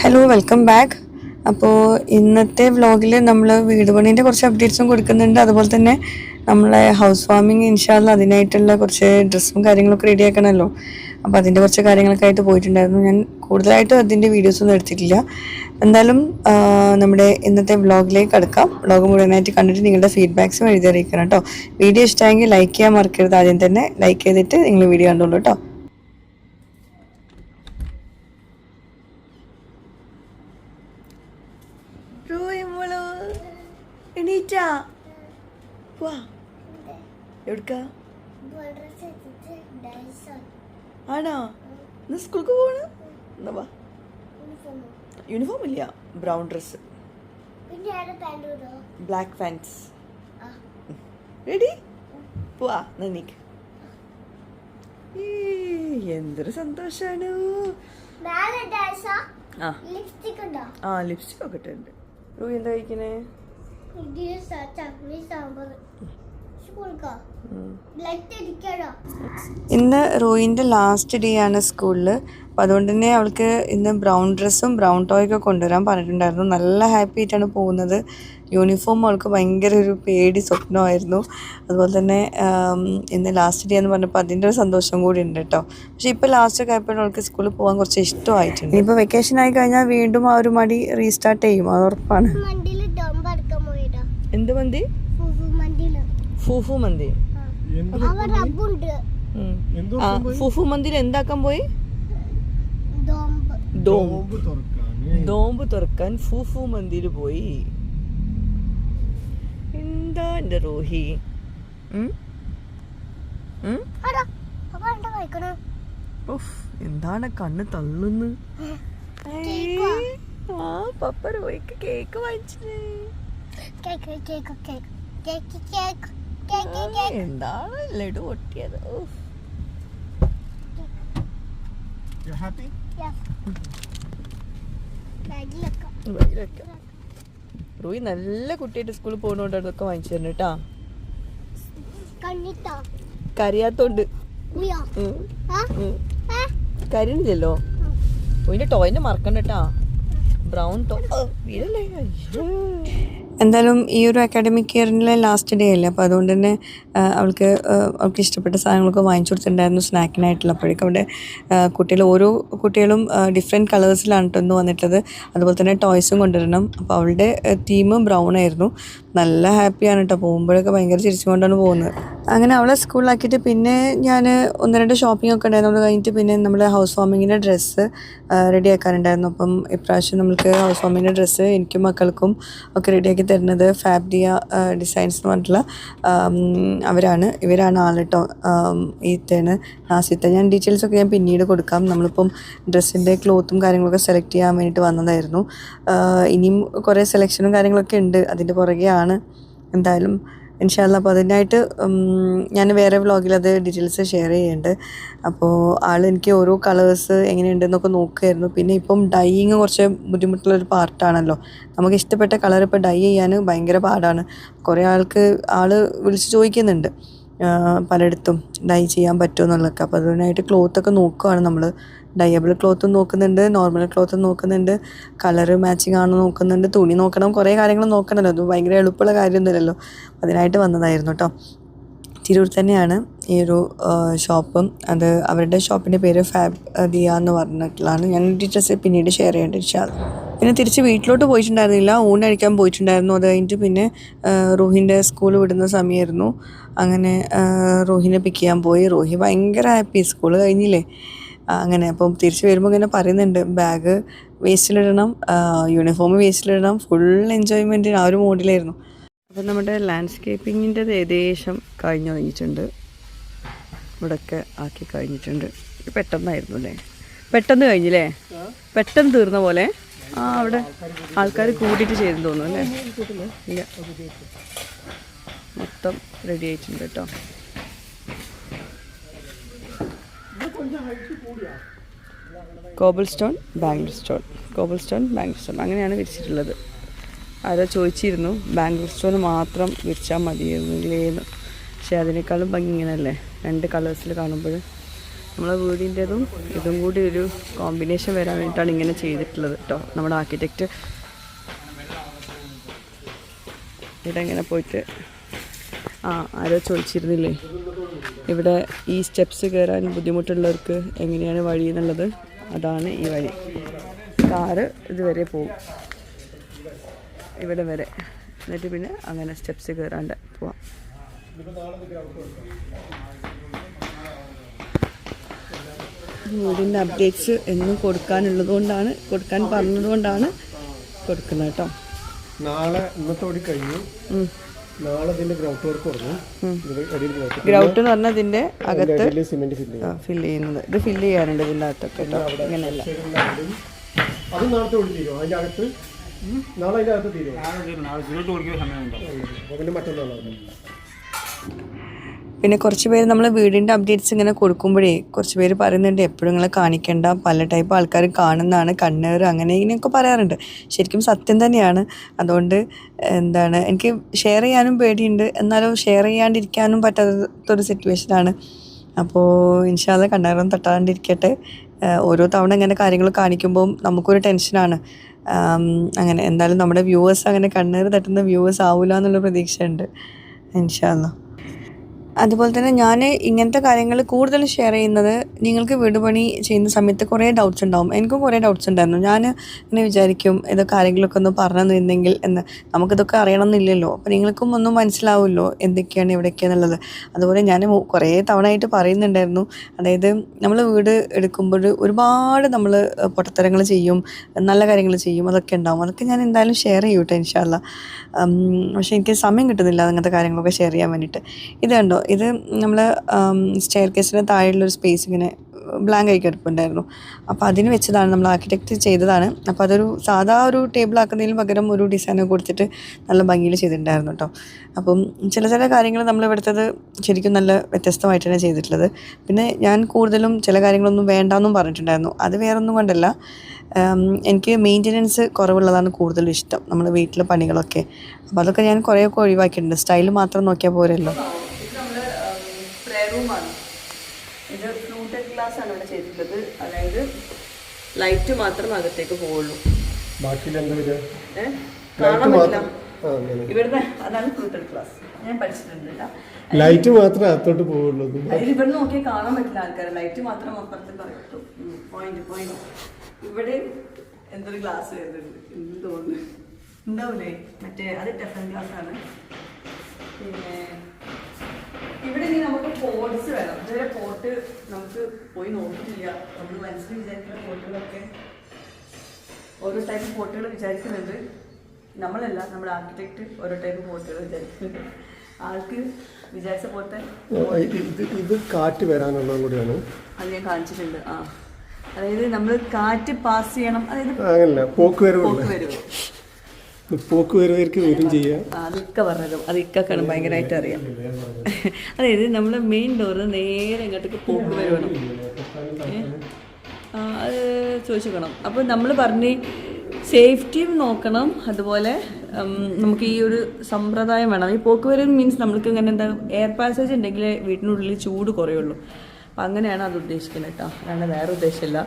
Hello welcome back. അപ്പോൾ ഇന്നത്തെ വ്ലോഗിൽ നമ്മൾ വീട് പണീൻ്റെ കുറച്ച് അപ്ഡേറ്റ്സും കൊടുക്കുന്നുണ്ട്. അതുപോലെ തന്നെ നമ്മളെ ഹൗസ് വാമിങ് ഇൻഷാല്ല അതിനായിട്ടുള്ള കുറച്ച് ഡ്രസ്സും കാര്യങ്ങളൊക്കെ റെഡി ആക്കണമല്ലോ. അപ്പോൾ അതിൻ്റെ കുറച്ച് കാര്യങ്ങളൊക്കെ ആയിട്ട് പോയിട്ടുണ്ടായിരുന്നു. ഞാൻ കൂടുതലായിട്ടും അതിൻ്റെ വീഡിയോസൊന്നും എടുത്തിട്ടില്ല. എന്തായാലും നമ്മുടെ ഇന്നത്തെ വ്ലോഗിലേക്ക് കടക്കാം. വ്ലോഗ് മുഴുവനായിട്ട് കണ്ടിട്ട് നിങ്ങളുടെ ഫീഡ്ബാക്സും എഴുതി അറിയിക്കണം കേട്ടോ. വീഡിയോ ഇഷ്ടമെങ്കിൽ ലൈക്ക് ചെയ്യാൻ മറക്കരുത്. ആദ്യം തന്നെ ലൈക്ക് ചെയ്തിട്ട് നിങ്ങൾ വീഡിയോ കണ്ടോളൂ കേട്ടോ. എണീറ്റാ വാ എവിടുക്ക ആണോ ഇന്ന് സ്കൂൾക്ക് പോവാണ്. എന്നാ വാ. യൂണിഫോം ഇല്ല, brown dress, black pants. Ready പോവാ. നന്ദിക്ക് എന്തൊരു സന്തോഷാണ്. ആ ലിപ്സ്റ്റിക് ഒക്കെ ഇട്ടുണ്ട്. റൂഹി എന്താ കഴിക്കണേ? ഇന്ന് റോയിൻ്റെ ലാസ്റ്റ് ഡേ ആണ് സ്കൂളിൽ. അപ്പോൾ അതുകൊണ്ട് തന്നെ അവൾക്ക് ഇന്ന് ബ്രൗൺ ഡ്രസ്സും ബ്രൗൺ ടോയൊക്കെ കൊണ്ടുവരാൻ പറഞ്ഞിട്ടുണ്ടായിരുന്നു. നല്ല ഹാപ്പി ആയിട്ടാണ് പോകുന്നത്. യൂണിഫോം അവൾക്ക് ഭയങ്കര ഒരു പേടി സ്വപ്നമായിരുന്നു. അതുപോലെ തന്നെ ഇന്ന് ലാസ്റ്റ് ഡേ എന്ന് പറഞ്ഞപ്പോൾ അതിൻ്റെ ഒരു സന്തോഷം കൂടി ഉണ്ട് കേട്ടോ. പക്ഷേ ഇപ്പോൾ ലാസ്റ്റൊക്കെ ആയപ്പോഴും അവൾക്ക് സ്കൂളിൽ പോകാൻ കുറച്ച് ഇഷ്ടമായിട്ടുണ്ട്. ഇപ്പോൾ വെക്കേഷൻ ആയി കഴിഞ്ഞാൽ വീണ്ടും ആ ഒരു മടി റീസ്റ്റാർട്ട് ചെയ്യും, അത് ഉറപ്പാണ്. എന്ത് മന്തി? ഫൂഫു മന്തി. ഫൂഫു മന്തിയിൽ എന്താക്കാൻ പോയി? നോമ്പ് തുറക്കാൻ ഫൂഫു മന്തിയിൽ പോയി. എന്താ എന്റെ റോഹി? എന്താണ് കണ്ണ് തള്ളുന്നു? ആ പപ്പ റോഹിക്ക് കേക്ക് വാങ്ങിച്ചേ. എന്താണ് ലഡു പൊട്ടിയത്? റൂയി നല്ല കുട്ടിയായിട്ട് സ്കൂളിൽ പോകുന്നോണ്ട് അതൊക്കെ വാങ്ങിച്ചു തരണം കേട്ടാ. കരയാത്തോണ്ട്. കരണില്ലല്ലോ. റൂയിന്റെ ടോയിനെ മറക്കണ്ട കേട്ടാ. ബ്രൗൺ ടോ വീടല്ലേ. എന്തായാലും ഈ ഒരു അക്കാഡമിക് ഇയറിലെ ലാസ്റ്റ് ഡേ അല്ലേ, അപ്പോൾ അതുകൊണ്ട് തന്നെ അവൾക്ക് ഇഷ്ടപ്പെട്ട സാധനങ്ങളൊക്കെ വാങ്ങിച്ചു കൊടുത്തിട്ടുണ്ടായിരുന്നു സ്നാക്കിനായിട്ടുള്ള. അപ്പോഴേക്കും അവിടെ ഓരോ കുട്ടികളും ഡിഫറെൻറ്റ് കളേഴ്സിലാണ് കേട്ടോ ഇന്ന് വന്നിട്ടുള്ളത്. അതുപോലെ തന്നെ ടോയ്സും കൊണ്ടുവരണം. അപ്പോൾ അവളുടെ തീം ബ്രൗൺ ആയിരുന്നു. നല്ല ഹാപ്പിയാണ് കേട്ടോ. പോകുമ്പോഴൊക്കെ ഭയങ്കര ചിരിച്ചുകൊണ്ടാണ് പോകുന്നത്. അങ്ങനെ അവളെ സ്കൂളിലാക്കിയിട്ട് പിന്നെ ഞാൻ 1-2 ഷോപ്പിംഗ് ഒക്കെ ഉണ്ടായിരുന്നു. അത് കഴിഞ്ഞിട്ട് പിന്നെ നമ്മൾ ഹൗസ് വാമിങ്ങിൻ്റെ ഡ്രസ്സ് റെഡിയാക്കാനുണ്ടായിരുന്നു. അപ്പം ഇപ്രാവശ്യം നമുക്ക് ഹൗസ് വാമിങ്ങിൻ്റെ ഡ്രസ്സ് എനിക്കും മക്കൾക്കും ഒക്കെ റെഡിയാക്കി തരുന്നത് ഫാബ്ഡിയ ഡിസൈൻസ് എന്ന് പറഞ്ഞിട്ടുള്ള ഇവരാണ് ആൾ കേട്ടോ. ഈത്തയാണ് നാസിത്ത. ഞാൻ ഡീറ്റെയിൽസൊക്കെ ഞാൻ പിന്നീട് കൊടുക്കാം. നമ്മളിപ്പം ഡ്രസ്സിൻ്റെ ക്ലോത്തും കാര്യങ്ങളൊക്കെ സെലക്ട് ചെയ്യാൻ വേണ്ടിയിട്ട് വന്നതായിരുന്നു. ഇനിയും കുറേ സെലക്ഷനും കാര്യങ്ങളൊക്കെ ഉണ്ട്, അതിൻ്റെ പുറകെയാണ്. എന്തായാലും ഇൻഷാല്ലാ. അപ്പോൾ അതിനായിട്ട് ഞാൻ വേറെ വ്ളോഗിൽ അത് ഡീറ്റെയിൽസ് ഷെയർ ചെയ്യുന്നുണ്ട്. അപ്പോൾ എനിക്ക് ഓരോ കളേഴ്സ് എങ്ങനെയുണ്ടെന്നൊക്കെ നോക്കുമായിരുന്നു. പിന്നെ ഇപ്പം ഡൈയിങ് കുറച്ച് ബുദ്ധിമുട്ടുള്ളൊരു പാർട്ടാണല്ലോ. നമുക്ക് ഇഷ്ടപ്പെട്ട കളർ ഇപ്പോൾ ഡൈ ചെയ്യാൻ ഭയങ്കര പാടാണ്. കുറേ ആൾ വിളിച്ച് ചോദിക്കുന്നുണ്ട് പലയിടത്തും ഡൈ ചെയ്യാൻ പറ്റുമോ എന്നുള്ളതൊക്കെ. അപ്പോൾ അതിനായിട്ട് ക്ലോത്തൊക്കെ നോക്കുകയാണ് നമ്മൾ. ഡയബിൾ ക്ലോത്തും നോക്കുന്നുണ്ട്, നോർമൽ ക്ലോത്തും നോക്കുന്നുണ്ട്, കളറ് മാച്ചിങ് ആണോ നോക്കുന്നുണ്ട്, തുണി നോക്കണം, കുറേ കാര്യങ്ങൾ നോക്കണമല്ലോ. അത് ഭയങ്കര എളുപ്പമുള്ള കാര്യമൊന്നുമില്ലല്ലോ. അതിനായിട്ട് വന്നതായിരുന്നു കേട്ടോ. തിരൂർ തന്നെയാണ് ഈ ഒരു ഷോപ്പും. അത് അവരുടെ ഷോപ്പിൻ്റെ പേര് ഫാബ്ഡിയ എന്ന് പറഞ്ഞിട്ടുള്ളതാണ്. ഞാൻ ഡീറ്റെയിൽസ് പിന്നീട് ഷെയർ ചെയ്യേണ്ട ഇൻഷാല്ലാ. പിന്നെ തിരിച്ച് വീട്ടിലോട്ട് പോയിട്ടുണ്ടായിരുന്നില്ല, ഊണഴിക്കാൻ പോയിട്ടുണ്ടായിരുന്നു. അത് കഴിഞ്ഞിട്ട് പിന്നെ റൂഹിൻ്റെ സ്കൂൾ വിടുന്ന സമയമായിരുന്നു. അങ്ങനെ റൂഹിനെ പിക്ക് ചെയ്യാൻ പോയി. റൂഹി ഭയങ്കര ഹാപ്പി, സ്കൂൾ കഴിഞ്ഞില്ലേ. അങ്ങനെ അപ്പം തിരിച്ച് വരുമ്പോൾ ഇങ്ങനെ പറയുന്നുണ്ട് ബാഗ് വേസ്റ്റിലിടണം, യൂണിഫോം വേസ്റ്റിലിടണം, ഫുൾ എൻജോയ്മെൻറ്റ് ആ ഒരു മൂഡിലായിരുന്നു. അപ്പം നമ്മുടെ ലാൻഡ്സ്കേപ്പിങ്ങിൻ്റെത് ഏകദേശം കഴിഞ്ഞു കഴിഞ്ഞിട്ടുണ്ട്. ഇവിടെയൊക്കെ ആക്കി കഴിഞ്ഞിട്ടുണ്ട്. പെട്ടെന്നായിരുന്നു അല്ലേ, പെട്ടെന്ന് കഴിഞ്ഞില്ലേ, പെട്ടെന്ന് തീർന്ന പോലെ. അവിടെ ആൾക്കാർ കൂട്ടിയിട്ട് ചെയ്തെന്ന് തോന്നുന്നു അല്ലേ? ഇല്ല, മൊത്തം റെഡി ആയിട്ടുണ്ട് കേട്ടോ. കോബിൾ സ്റ്റോൺ ബാംഗ്ലൂർ സ്റ്റോൺ അങ്ങനെയാണ് വിരിച്ചിട്ടുള്ളത്. ആരോ ചോദിച്ചിരുന്നു ബാംഗ്ലൂർ സ്റ്റോൺ മാത്രം വിരിച്ചാൽ മതിയായിരുന്നില്ലേന്ന്. പക്ഷേ അതിനേക്കാളും ഭംഗി ഇങ്ങനെയല്ലേ, 2 കളേഴ്സിൽ കാണുമ്പോൾ നമ്മളെ വീടിൻ്റെതും ഇതും കൂടി ഒരു കോമ്പിനേഷൻ വരാൻ വേണ്ടിയിട്ടാണ് ഇങ്ങനെ ചെയ്തിട്ടുള്ളത് കേട്ടോ. നമ്മുടെ ആർക്കിടെക്റ്റ് ഇവിടെ ഇങ്ങനെ പോയിട്ട് ആരോ ചോദിച്ചിരുന്നില്ലേ ഇവിടെ ഈ സ്റ്റെപ്സ് കയറാൻ ബുദ്ധിമുട്ടുള്ളവർക്ക് എങ്ങനെയാണ് വഴി എന്നുള്ളത്. അതാണ് ഈ വഴി. കാറ് ഇതുവരെ പോകും, ഇവിടെ വരെ, എന്നിട്ട് പിന്നെ അങ്ങനെ സ്റ്റെപ്സ് കയറാണ്ട് പോവാം. വീടിൻ്റെ അപ്ഡേറ്റ്സ് എന്നും കൊടുക്കാനുള്ളതുകൊണ്ടാണ്, കൊടുക്കാൻ പറഞ്ഞതുകൊണ്ടാണ് കൊടുക്കുന്നത് കേട്ടോ. നാളെ ഇന്നത്തോടെ കഴിഞ്ഞു. നാളെ ഇതിന്റെ ഗ്രൗട്ട് വർക്ക് കൊടുക്കും. ഗ്രൗട്ട് എന്ന് പറഞ്ഞാൽ ഇതിന്റെ അകത്ത് ഫില്ല് ചെയ്യുന്നത്. ഇത് ഫില്ല് ചെയ്യാനുണ്ട് ഇതിൻ്റെ അകത്തൊക്കെ കേട്ടോ. ഇങ്ങനെയല്ല, അത് നാളത്തെ ഓടി തീരും. അതിന്റെ അകത്ത് നാളെ അതിന്റെ അകത്ത് തീരും. അതിന്റെ മറ്റന്നാളാണ്. പിന്നെ കുറച്ച് പേര് നമ്മൾ വീടിൻ്റെ അപ്ഡേറ്റ്സ് ഇങ്ങനെ കൊടുക്കുമ്പോഴേ കുറച്ച് പേര് പറയുന്നുണ്ട് എപ്പോഴും നിങ്ങളെ കാണിക്കേണ്ട, പല ടൈപ്പ് ആൾക്കാർ കാണുന്നതാണ്, കണ്ണേറ് അങ്ങനെ ഇങ്ങനെയൊക്കെ പറയാറുണ്ട്. ശരിക്കും സത്യം തന്നെയാണ്. അതുകൊണ്ട് എന്താണ്, എനിക്ക് ഷെയർ ചെയ്യാനും പേടിയുണ്ട്, എന്നാലും ഷെയർ ചെയ്യാണ്ടിരിക്കാനും പറ്റാത്തൊരു സിറ്റുവേഷനാണ്. അപ്പോൾ ഇൻഷാ അല്ലാഹ് കണ്ണേറൊന്നും തട്ടാണ്ടിരിക്കട്ടെ. ഓരോ തവണ ഇങ്ങനെ കാര്യങ്ങൾ കാണിക്കുമ്പോൾ നമുക്കൊരു ടെൻഷനാണ്. അങ്ങനെ എന്തായാലും നമ്മുടെ വ്യൂവേഴ്സ് അങ്ങനെ കണ്ണേറ് തട്ടുന്ന വ്യൂവേഴ്സ് ആവില്ല എന്നുള്ള പ്രതീക്ഷയുണ്ട് ഇൻഷാ അല്ലാഹ്. അതുപോലെ തന്നെ ഞാൻ ഇങ്ങനത്തെ കാര്യങ്ങൾ കൂടുതൽ ഷെയർ ചെയ്യുന്നത്, നിങ്ങൾക്ക് വീട് പണി ചെയ്യുന്ന സമയത്ത് കുറേ ഡൗട്ട്സ് ഉണ്ടാവും. എനിക്കും കുറേ ഡൗട്ട്സ് ഉണ്ടായിരുന്നു. ഞാൻ ഇങ്ങനെ വിചാരിക്കും ഇതൊക്കെ ആരെങ്കിലുമൊക്കെ ഒന്ന് പറഞ്ഞു തന്നിരുന്നെങ്കിൽ എന്ന്. നമുക്കിതൊക്കെ അറിയണമെന്നില്ലല്ലോ, അപ്പോൾ നിങ്ങൾക്കും ഒന്നും മനസ്സിലാവുമല്ലോ എന്തൊക്കെയാണ് എവിടെയൊക്കെയാണെന്നുള്ളത്. അതുപോലെ ഞാൻ കുറേ തവണയായിട്ട് പറയുന്നുണ്ടായിരുന്നു, അതായത് നമ്മൾ വീട് എടുക്കുമ്പോൾ ഒരുപാട് നമ്മൾ പൊട്ടത്തരങ്ങൾ ചെയ്യും, നല്ല കാര്യങ്ങൾ ചെയ്യും, അതൊക്കെ ഉണ്ടാവും. അതൊക്കെ ഞാൻ എന്തായാലും ഷെയർ ചെയ്യും കേട്ടോ ഇൻഷാ അല്ലാഹ്. പക്ഷേ എനിക്ക് സമയം കിട്ടുന്നില്ല അങ്ങനത്തെ കാര്യങ്ങളൊക്കെ ഷെയർ ചെയ്യാൻ വേണ്ടിയിട്ട്. ഇത് കണ്ടോ, ഇത് നമ്മൾ സ്റ്റെയർ കേസിന് താഴെയുള്ളൊരു സ്പേസ് ഇങ്ങനെ ബ്ലാങ്ക് ആയി കിടപ്പുണ്ടായിരുന്നു. അപ്പോൾ അതിന് വെച്ചതാണ്, നമ്മൾ ആർക്കിടെക്റ്റ് ചെയ്തതാണ്. അപ്പോൾ അതൊരു സാധാ ഒരു ടേബിൾ ആക്കുന്നതിന് പകരം ഒരു ഡിസൈനൊക്കെ കൊടുത്തിട്ട് നല്ല ഭംഗിയിൽ ചെയ്തിട്ടുണ്ടായിരുന്നു കേട്ടോ. അപ്പം ചില കാര്യങ്ങൾ നമ്മൾ ഇവിടുത്തത് ശരിക്കും നല്ല വ്യത്യസ്തമായിട്ടാണ് ചെയ്തിട്ടുള്ളത്. പിന്നെ ഞാൻ കൂടുതലും ചില കാര്യങ്ങളൊന്നും വേണ്ടാന്നും പറഞ്ഞിട്ടുണ്ടായിരുന്നു. അത് വേറൊന്നും കൊണ്ടല്ല, എനിക്ക് മെയിൻ്റനൻസ് കുറവുള്ളതാണ് കൂടുതലും ഇഷ്ടം നമ്മുടെ വീട്ടിലെ പണികളൊക്കെ. അപ്പോൾ അതൊക്കെ ഞാൻ കുറേയൊക്കെ ഒഴിവാക്കിയിട്ടുണ്ട്. സ്റ്റൈൽ മാത്രം നോക്കിയാൽ പോരല്ലോ. ഇത് ഫ്ലൂട്ടഡ് ഗ്ലാസ് ആണ് ഇവിടെ ചെയ്തിട്ടുള്ളത്. അതായത് ലൈറ്റ് മാത്രം അകത്തേക്ക് പോവുള്ളൂ, കാണാൻ പറ്റില്ല ഇവിടുന്ന്. അതാണ് ഫ്ലൂട്ടഡ് ഗ്ലാസ്. ഞാൻ പഠിച്ചിട്ടുണ്ട്. ലൈറ്റ് മാത്രമേ അകത്തോട്ട് പോവുള്ളൂ. ഇവിടെ നോക്കിയാൽ കാണാൻ പറ്റില്ല ആൾക്കാർ, ലൈറ്റ് മാത്രം അപ്പുറത്ത് പറയട്ടു. പോയിന്റ് ഇവിടെ എന്തൊരു ഗ്ലാസ് വരുന്നുണ്ട് എന്ന് തോന്നുന്നു. ഉണ്ടാവൂലേ മറ്റേ, അത് ടെഫൻ ഗ്ലാസ് ആണ്. പിന്നെ ഇവിടെ ഇനി നമുക്ക് പോട്ട്സ് വേണം. ഇതുവരെ പോട്ട് നമുക്ക് പോയി നോക്കിയിട്ടില്ല. നമ്മൾ മനസ്സിൽ വിചാരിക്കുന്ന പോട്ടുകളൊക്കെ ഓരോ ടൈപ്പ് പോട്ടുകൾ വിചാരിക്കുന്നുണ്ട്. നമ്മളല്ല, നമ്മുടെ ആർക്കിടെക്റ്റ് ഓരോ ടൈപ്പ് പോട്ടുകൾ വിചാരിക്കുന്നുണ്ട്. ആൾക്ക് വിചാരിച്ച പോട്ടെ ഇത് കാറ്റ് വരാനുള്ളതും കൂടിയാണ്. അത് ഞാൻ കാണിച്ചിട്ടുണ്ട്. അതായത് നമ്മൾ കാറ്റ് പാസ് ചെയ്യണം. അതായത് പോക്ക് വരവ് വരും ചെയ്യാം. അതൊക്കെ പറഞ്ഞതും അത് ഇക്കാണ് ഭയങ്കരമായിട്ട് അറിയാം. അതായത് നമ്മുടെ മെയിൻ ഡോറ് നേരെ ഇങ്ങോട്ടേക്ക് പോക്ക് വരണം. അത് ചോദിച്ചോക്കണം. അപ്പോൾ നമ്മൾ പറഞ്ഞ് സേഫ്റ്റിയും നോക്കണം. അതുപോലെ നമുക്ക് ഈ ഒരു സമ്പ്രദായം വേണം. ഈ പോക്ക് വരവ് മീൻസ് നമ്മൾക്ക് ഇങ്ങനെ എന്താ, എയർ പാസേജ് ഉണ്ടെങ്കിൽ വീട്ടിനുള്ളിൽ ചൂട് കുറയുള്ളൂ. അപ്പം അങ്ങനെയാണ് അത് ഉദ്ദേശിക്കുന്നത് കേട്ടോ, അല്ലാണ്ട് വേറെ ഉദ്ദേശമില്ല.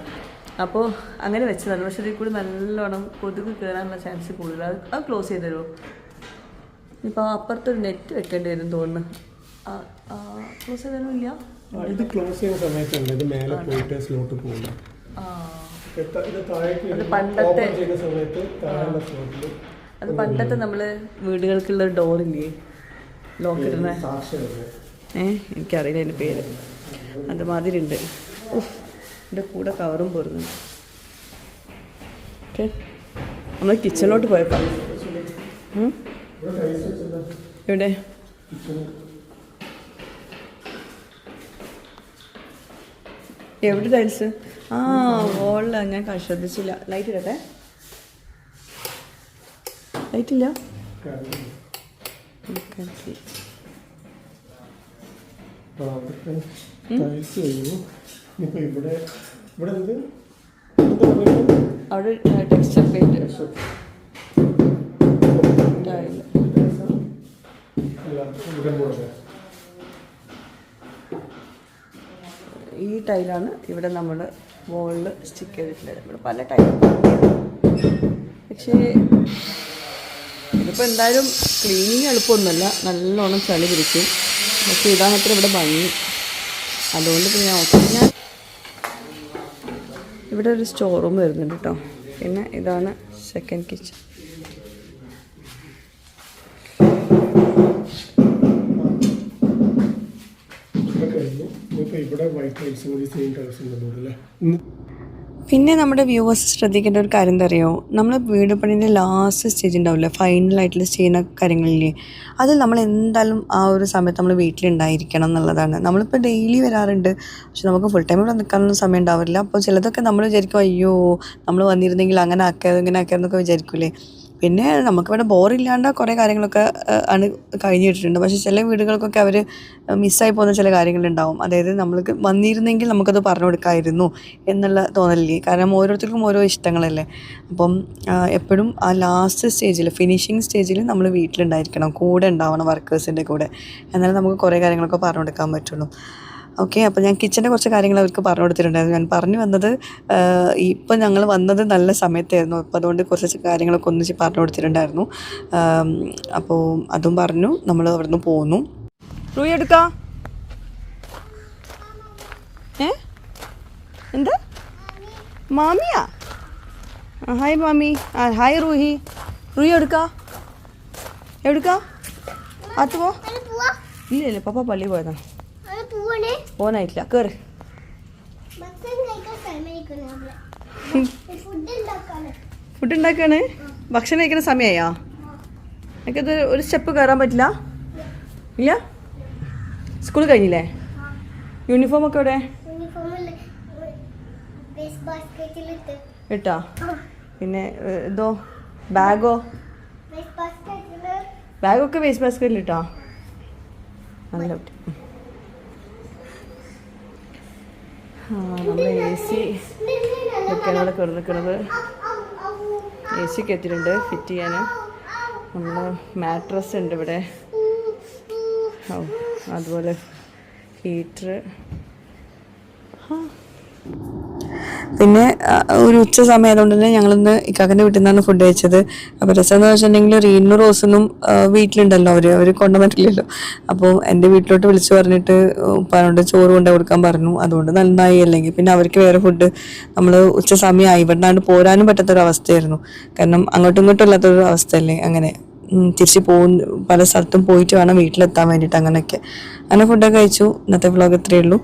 അപ്പോൾ അങ്ങനെ വെച്ചതാണ്. പക്ഷേ ഇതിൽ കൂടി നല്ലോണം കൊതുക് കയറാനുള്ള ചാൻസ് കൂടുതൽ. അത് ക്ലോസ് ചെയ്ത് തരുമോ? ഇപ്പോൾ അപ്പുറത്തൊരു നെറ്റ് വെക്കേണ്ടി വരും തോന്നുന്നു. ക്ലോസ് ചെയ്ത് തരുമില്ല. ഇത് ക്ലോസ് ചെയ്യുന്ന സമയത്തുണ്ട്, ഇത് മേലെ പോയിട്ട് സ്ലോട്ട് പോകുന്നു. അത് പണ്ടത്തെ നമ്മള് വീടുകൾക്കുള്ള ഡോറില്ലേ, ലോക്ക് ഇടുന്ന, എനിക്കറിയില്ല അതിൻ്റെ പേര്. അതുമാതിരി ഉണ്ട്. എൻ്റെ കൂടെ കവറും പോരുന്നു. ഓക്കെ, നമ്മൾ കിച്ചണിലോട്ട് പോയപ്പോൾ എവിടെ എവിടെ ടൈൽസ്? വോളിലാണ്. ഞാൻ ശ്രദ്ധിച്ചില്ല. ലൈറ്റ് ഇടട്ടെ. ലൈറ്റില്ല. അവിടെ ടെക്സ്ചർ പെയിന്റ് ഈ ടൈലാണ് ഇവിടെ നമ്മൾ വോളിൽ സ്റ്റിക്ക് ചെയ്തിട്ടുള്ളത്. ഇവിടെ പല ടൈലും, പക്ഷേ ഇതിപ്പോൾ എന്തായാലും ക്ലീനിങ് എളുപ്പമൊന്നുമല്ല, നല്ലോണം ചളി പിടിക്കും. പക്ഷേ ഇതാണ് അത്ര ഇവിടെ ഭംഗി, അതുകൊണ്ട് പിന്നെ ഞാൻ ഓക്കെ. ഞാൻ ഇവിടെ ഒരു സ്റ്റോർ റൂം വരുന്നുണ്ട് കേട്ടോ. പിന്നെ ഇതാണ് സെക്കൻഡ് കിച്ചൺ. പിന്നെ നമ്മുടെ വ്യൂവേഴ്സ് ശ്രദ്ധിക്കേണ്ട ഒരു കാര്യം എന്താ അറിയോ, നമ്മൾ വീട് പണിൻ്റെ ലാസ്റ്റ് സ്റ്റേജ് ഉണ്ടാവില്ലേ, ഫൈനലായിട്ടുള്ള ചെയ്യുന്ന കാര്യങ്ങളില്ലേ, അതിൽ നമ്മൾ എന്തായാലും ആ ഒരു സമയത്ത് നമ്മൾ വീട്ടിലുണ്ടായിരിക്കണം എന്നുള്ളതാണ്. നമ്മളിപ്പോൾ ഡെയിലി വരാറുണ്ട്, പക്ഷെ നമുക്ക് ഫുൾ ടൈം ഇവിടെ നിൽക്കാനൊന്നും സമയം ഉണ്ടാവില്ല. അപ്പോൾ ചിലതൊക്കെ നമ്മൾ വിചാരിക്കും അയ്യോ നമ്മൾ വന്നിരുന്നെങ്കിൽ അങ്ങനെ ആക്കിയത് ഇങ്ങനെ ആക്കിയതെന്നൊക്കെ വിചാരിക്കൂലേ. പിന്നെ നമുക്കിവിടെ ബോറില്ലാണ്ട് കുറേ കാര്യങ്ങളൊക്കെ ആണ് കഴിഞ്ഞിട്ടുണ്ട്. പക്ഷേ ചില വീടുകൾക്കൊക്കെ അവർ മിസ്സായി പോകുന്ന ചില കാര്യങ്ങളുണ്ടാവും. അതായത് നമ്മൾക്ക് വന്നിരുന്നെങ്കിൽ നമുക്കത് പറഞ്ഞു കൊടുക്കാമായിരുന്നു എന്നുള്ള തോന്നലില്ലേ. കാരണം ഓരോരുത്തർക്കും ഓരോ ഇഷ്ടങ്ങളല്ലേ. അപ്പം എപ്പോഴും ആ ലാസ്റ്റ് സ്റ്റേജിൽ, ഫിനിഷിങ് സ്റ്റേജിൽ നമ്മൾ വീട്ടിലുണ്ടായിരിക്കണം, കൂടെ ഉണ്ടാവണം, വർക്കേഴ്സിൻ്റെ കൂടെ. എന്നാലും നമുക്ക് കുറേ കാര്യങ്ങളൊക്കെ പറഞ്ഞു കൊടുക്കാൻ പറ്റുള്ളൂ. ഓക്കെ, അപ്പോൾ ഞാൻ കിച്ചൻ്റെ കുറച്ച് കാര്യങ്ങൾ അവർക്ക് പറഞ്ഞു കൊടുത്തിട്ടുണ്ടായിരുന്നു. ഞാൻ പറഞ്ഞു വന്നത് ഇപ്പം ഞങ്ങൾ വന്നത് നല്ല സമയത്തായിരുന്നു, അപ്പോൾ അതുകൊണ്ട് കുറച്ച് കാര്യങ്ങളൊക്കെ ഒന്നിച്ച് പറഞ്ഞു കൊടുത്തിട്ടുണ്ടായിരുന്നു. അപ്പോൾ അതും പറഞ്ഞു നമ്മൾ അവിടുന്ന് പോന്നു. റൂയി എടുക്കാം. എന്താ മാമിയാ? ഹായ് മാമി. ഹായ് റൂഹി. റൂയി എടുക്കാം. എവിടുക്കാ? അത് പോ. ഇല്ല പപ്പ പള്ളി പോയതാണ്, പോനായിട്ടില്ല. കയറി. ഫുഡ് ഉണ്ടാക്കാണ്. ഭക്ഷണം കഴിക്കുന്ന സമയമായോ? എനിക്കത് ഒരു സ്റ്റെപ്പ് കയറാൻ പറ്റില്ല. ഇല്ല, സ്കൂൾ കഴിഞ്ഞില്ലേ? യൂണിഫോം ഒക്കെ എവിടെ ഇട്ടാ? പിന്നെ ഇതോ ബാഗൊക്കെ വേസ്റ്റ് ബാസ്ക്കറ്റിൽ ഇട്ടാ? നല്ല കുട്ടി. നമ്മൾ എ സി ഒക്കെയാണ് ഇവിടെ കിടന്നിരിക്കുന്നത്. എ സി ഒക്കെ എത്തിയിട്ടുണ്ട് ഫിറ്റ് ചെയ്യാൻ. നമ്മൾ മാട്രസ് ഉണ്ട് ഇവിടെ, അതുപോലെ ഹീറ്റർ. പിന്നെ ഒരു ഉച്ച സമയം ആയതുകൊണ്ട് തന്നെ ഞങ്ങളിന്ന് ഇക്കാക്കൻ്റെ വീട്ടിൽ നിന്നാണ് ഫുഡ് കഴിച്ചത്. അപ്പോൾ രസം എന്ന് വെച്ചിട്ടുണ്ടെങ്കിൽ റീനും റോസൊന്നും വീട്ടിലുണ്ടല്ലോ, അവർ കൊണ്ടുവന്നിട്ടില്ലല്ലോ. അപ്പോൾ എൻ്റെ വീട്ടിലോട്ട് വിളിച്ച് പറഞ്ഞിട്ട് ഉപ്പാനോട് ചോറ് കൊണ്ടു കൊടുക്കാൻ പറഞ്ഞു. അതുകൊണ്ട് നന്നായി. അല്ലെങ്കിൽ പിന്നെ അവർക്ക് വേറെ ഫുഡ്, നമ്മൾ ഉച്ച സമയമായി ഇവിടെ നിന്നാണ്ട് പോരാനും പറ്റാത്തൊരവസ്ഥയായിരുന്നു. കാരണം അങ്ങോട്ടും ഇങ്ങോട്ടും ഇല്ലാത്തൊരു അവസ്ഥയല്ലേ. അങ്ങനെ തിരിച്ച് പല സ്ഥലത്തും പോയിട്ട് വേണം വീട്ടിലെത്താൻ വേണ്ടിയിട്ട്. അങ്ങനെ ഫുഡൊക്കെ കഴിച്ചു. ഇന്നത്തെ വ്ളോഗ് ഇത്രയേ ഉള്ളൂ.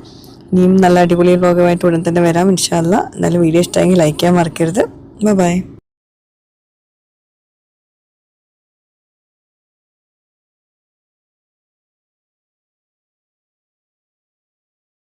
ഇനിയും നല്ല അടിപൊളി വ്ളോഗുമായിട്ട് ഉടൻ തന്നെ വരാം ഇൻഷാ അല്ലാ. എന്നാലും വീഡിയോ ഇഷ്ടമെങ്കിൽ ലൈക്ക് ചെയ്യാൻ മറക്കരുത്. ബൈ.